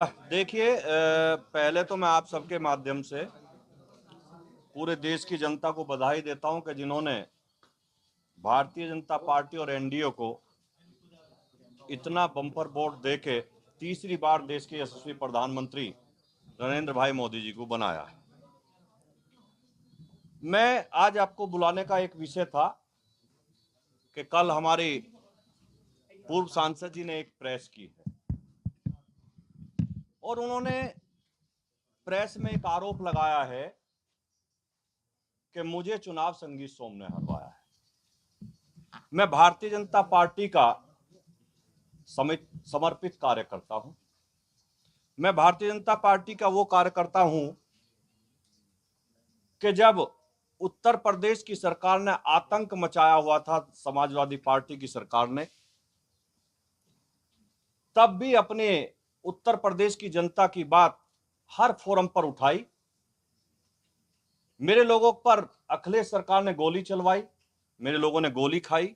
देखिए, पहले तो मैं आप सबके माध्यम से पूरे देश की जनता को बधाई देता हूं कि जिन्होंने भारतीय जनता पार्टी और एनडीए को इतना बम्पर वोट देके तीसरी बार देश के यशस्वी प्रधानमंत्री नरेंद्र भाई मोदी जी को बनाया है। मैं आज आपको बुलाने का एक विषय था कि कल हमारे पूर्व सांसद जी ने एक प्रेस की है और उन्होंने प्रेस में एक आरोप लगाया है कि मुझे चुनाव संगीत सोम ने हरवाया है। मैं भारतीय जनता पार्टी का समर्पित कार्यकर्ता हूं। मैं भारतीय जनता पार्टी का वो कार्यकर्ता हूं कि जब उत्तर प्रदेश की सरकार ने आतंक मचाया हुआ था, समाजवादी पार्टी की सरकार ने, तब भी अपने उत्तर प्रदेश की जनता की बात हर फोरम पर उठाई। मेरे लोगों पर अखिलेश सरकार ने गोली चलवाई, मेरे लोगों ने गोली खाई,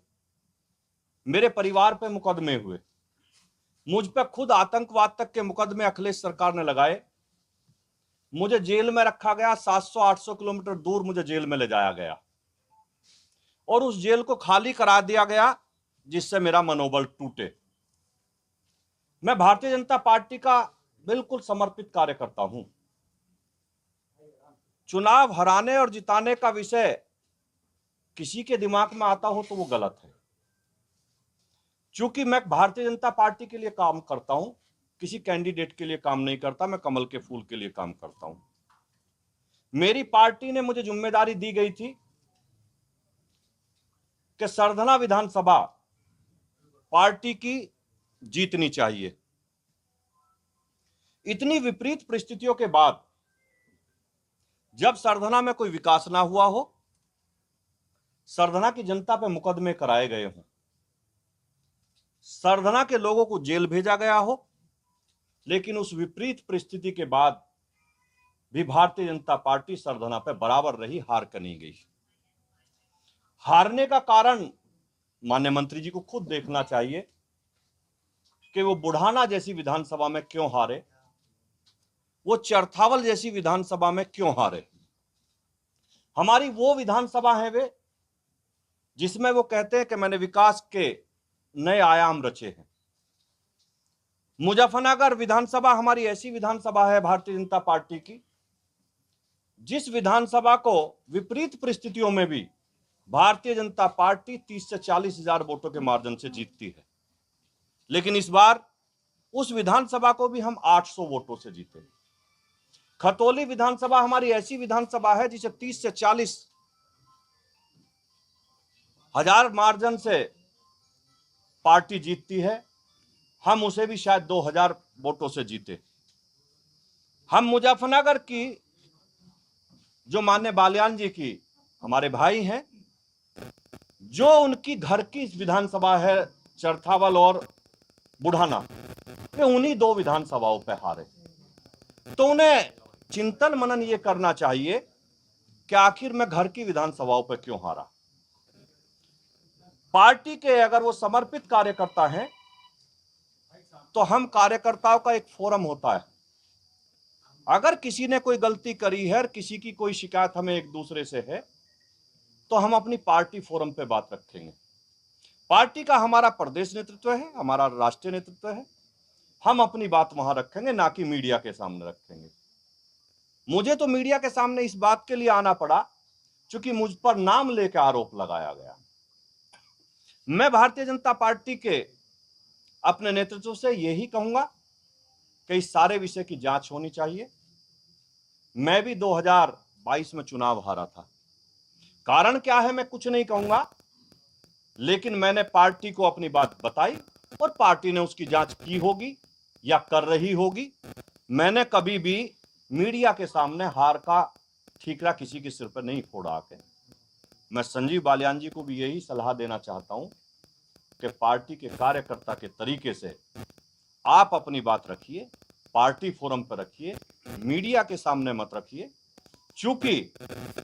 मेरे परिवार पे मुकदमे हुए, मुझ पे खुद आतंकवाद तक के मुकदमे अखिलेश सरकार ने लगाए। मुझे जेल में रखा गया, 700-800 किलोमीटर दूर मुझे जेल में ले जाया गया और उस जेल को खाली करा दिया गया जिससे मेरा मनोबल टूटे। मैं भारतीय जनता पार्टी का बिल्कुल समर्पित कार्यकर्ता हूं। चुनाव हराने और जिताने का विषय किसी के दिमाग में आता हो तो वो गलत है। चूंकि मैं भारतीय जनता पार्टी के लिए काम करता हूं, किसी कैंडिडेट के लिए काम नहीं करता, मैं कमल के फूल के लिए काम करता हूं। मेरी पार्टी ने मुझे जिम्मेदारी दी गई थी कि सरधना विधानसभा पार्टी की जीतनी चाहिए। इतनी विपरीत परिस्थितियों के बाद जब सरधना में कोई विकास ना हुआ हो, सरधना की जनता पे मुकदमे कराए गए हों, सरधना के लोगों को जेल भेजा गया हो, लेकिन उस विपरीत परिस्थिति के बाद भी भारतीय जनता पार्टी सरधना पे बराबर रही, हार कर नहीं गई। हारने का कारण माननीय मंत्री जी को खुद देखना चाहिए कि वो बुढ़ाना जैसी विधानसभा में क्यों हारे, वो चरथावल जैसी विधानसभा में क्यों हारे। हमारी वो विधानसभा है वे जिसमें वो कहते हैं कि मैंने विकास के नए आयाम रचे हैं। मुजफ्फरनगर विधानसभा हमारी ऐसी विधानसभा है भारतीय जनता पार्टी की जिस विधानसभा को विपरीत परिस्थितियों में भी भारतीय जनता पार्टी 30 से 40 हजार वोटों के मार्जिन से जीतती है। लेकिन इस बार उस विधानसभा को भी हम 800 वोटों से जीते। खतौली विधानसभा हमारी ऐसी विधानसभा है जिसे 30 से 40 हजार मार्जिन से पार्टी जीतती है, हम उसे भी शायद 2000 वोटों से जीते। हम मुजफ्फरनगर की जो माननीय बालियान जी की हमारे भाई हैं, जो उनकी घर की विधानसभा है चरथावल और बुढ़ाना, वे उन्हीं दो विधानसभाओं पे हारे। तो उन्हें चिंतन मनन ये करना चाहिए कि आखिर मैं घर की विधानसभाओं पे क्यों हारा। पार्टी के अगर वो समर्पित कार्यकर्ता हैं तो हम कार्यकर्ताओं का एक फोरम होता है, अगर किसी ने कोई गलती करी है और किसी की कोई शिकायत हमें एक दूसरे से है तो हम अपनी पार्टी फोरम पे बात रखेंगे। पार्टी का हमारा प्रदेश नेतृत्व है, हमारा राष्ट्रीय नेतृत्व है, हम अपनी बात वहां रखेंगे, ना कि मीडिया के सामने रखेंगे। मुझे तो मीडिया के सामने इस बात के लिए आना पड़ा क्योंकि मुझ पर नाम लेकर आरोप लगाया गया। मैं भारतीय जनता पार्टी के अपने नेतृत्व से यही कहूंगा कि इस सारे विषय की जांच होनी चाहिए। मैं भी 2022 में चुनाव हारा था। कारण क्या है मैं कुछ नहीं कहूंगा, लेकिन मैंने पार्टी को अपनी बात बताई और पार्टी ने उसकी जांच की होगी या कर रही होगी। मैंने कभी भी मीडिया के सामने हार का ठीकरा किसी के सिर पर नहीं फोड़ा आके। मैं संजीव बालियान जी को भी यही सलाह देना चाहता हूं कि पार्टी के कार्यकर्ता के तरीके से आप अपनी बात रखिए, पार्टी फोरम पर रखिए, मीडिया के सामने मत रखिए, क्योंकि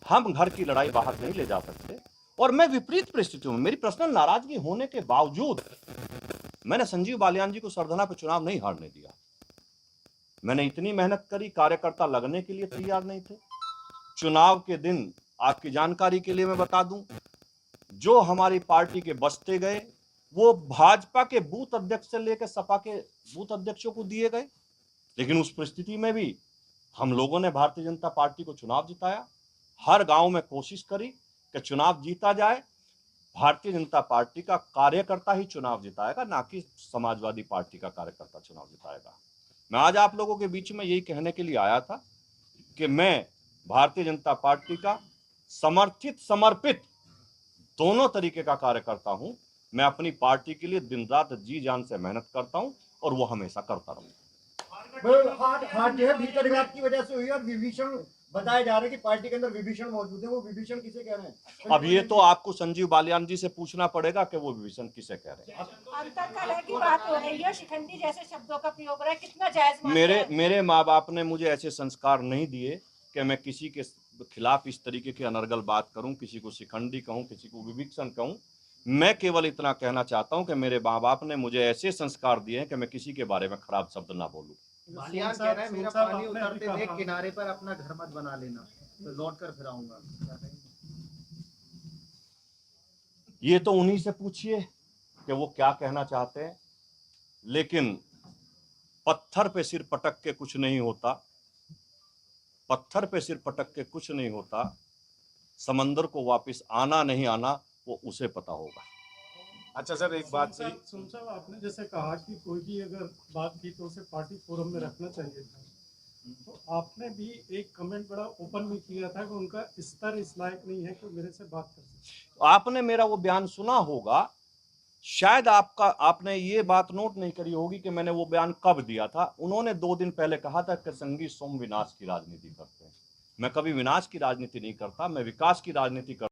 हम घर की लड़ाई बाहर नहीं ले जा सकते। और मैं विपरीत परिस्थितियों में, मेरी पर्सनल नाराजगी होने के बावजूद मैंने संजीव बालियान जी को सरधना पे चुनाव नहीं हारने दिया। मैंने इतनी मेहनत करी, कार्यकर्ता लगने के लिए तैयार नहीं थे। चुनाव के दिन आपकी जानकारी के लिए मैं बता दूं, जो हमारी पार्टी के बचते गए वो भाजपा के बूथ अध्यक्ष से लेकर सपा के बूथ अध्यक्षों को दिए गए। लेकिन उस परिस्थिति में भी हम लोगों ने भारतीय जनता पार्टी को चुनाव जिताया। हर गांव में कोशिश करी कि चुनाव जीता जाए। भारतीय जनता पार्टी का कार्यकर्ता ही चुनाव जिताएगा, ना कि समाजवादी पार्टी का कार्यकर्ता चुनाव जिताएगा। मैं आज आप लोगों के बीच में यही कहने के लिए आया था कि मैं भारतीय जनता पार्टी का समर्थित समर्पित दोनों तरीके का कार्यकर्ता हूं। मैं अपनी पार्टी के लिए दिन रात जी जान से मेहनत करता हूं और वो हमेशा करता रहूंगा। हाथ जो है भीतर विवाद की वजह से हुई और विभीषण बताया जा रहा है कि पार्टी के अंदर विभीषण मौजूद है। वो विभीषण किसे कह रहे हैं? अब ये तो आपको संजीव बालियान जी से पूछना पड़ेगा कि वो विभीषण किसे कह रहे हैं। अंतरकलह की बात हो रही है, शिखंडी जैसे शब्दों का प्रयोग हो रहा है, कितना जायज मानते हैं? मेरे माँ बाप ने मुझे ऐसे संस्कार नहीं दिए कि मैं किसी के खिलाफ इस तरीके की अनर्गल बात करूं, किसी को शिखंडी कहूं, किसी को विभीषण कहूं। मैं केवल इतना कहना चाहता हूं कि मेरे माँ बाप ने मुझे ऐसे संस्कार दिए हैं कि मैं किसी के बारे में खराब शब्द ना बोलूं। बालियान कह रहा है मेरा पानी उतरते देख किनारे पर अपना घर मत बना लेना, तो लौट कर फिर आऊंगा। ये तो उन्हीं से पूछिए कि वो क्या कहना चाहते हैं। लेकिन पत्थर पे सिर पटक के कुछ नहीं होता, पत्थर पे सिर पटक के कुछ नहीं होता। समंदर को वापस आना नहीं आना वो उसे पता होगा। अच्छा सर, एक बात थी। सुन साहब, आपने जैसे कहा कि कोई भी अगर बात की तो उसे पार्टी फोरम में रखना चाहिए था, तो आपने भी एक कमेंट बड़ा ओपन में किया था कि उनका स्तर इस लायक नहीं है कि मेरे से बात कर सके। आपने मेरा वो बयान सुना होगा, शायद आपने ये बात नोट नहीं करी होगी कि मैंने वो बयान कब दिया था। उन्होंने 2 दिन पहले कहा था कि संगी सोम विनाश की राजनीति करते हैं। मैं कभी विनाश की राजनीति नहीं करता, मैं विकास की राजनीति करता।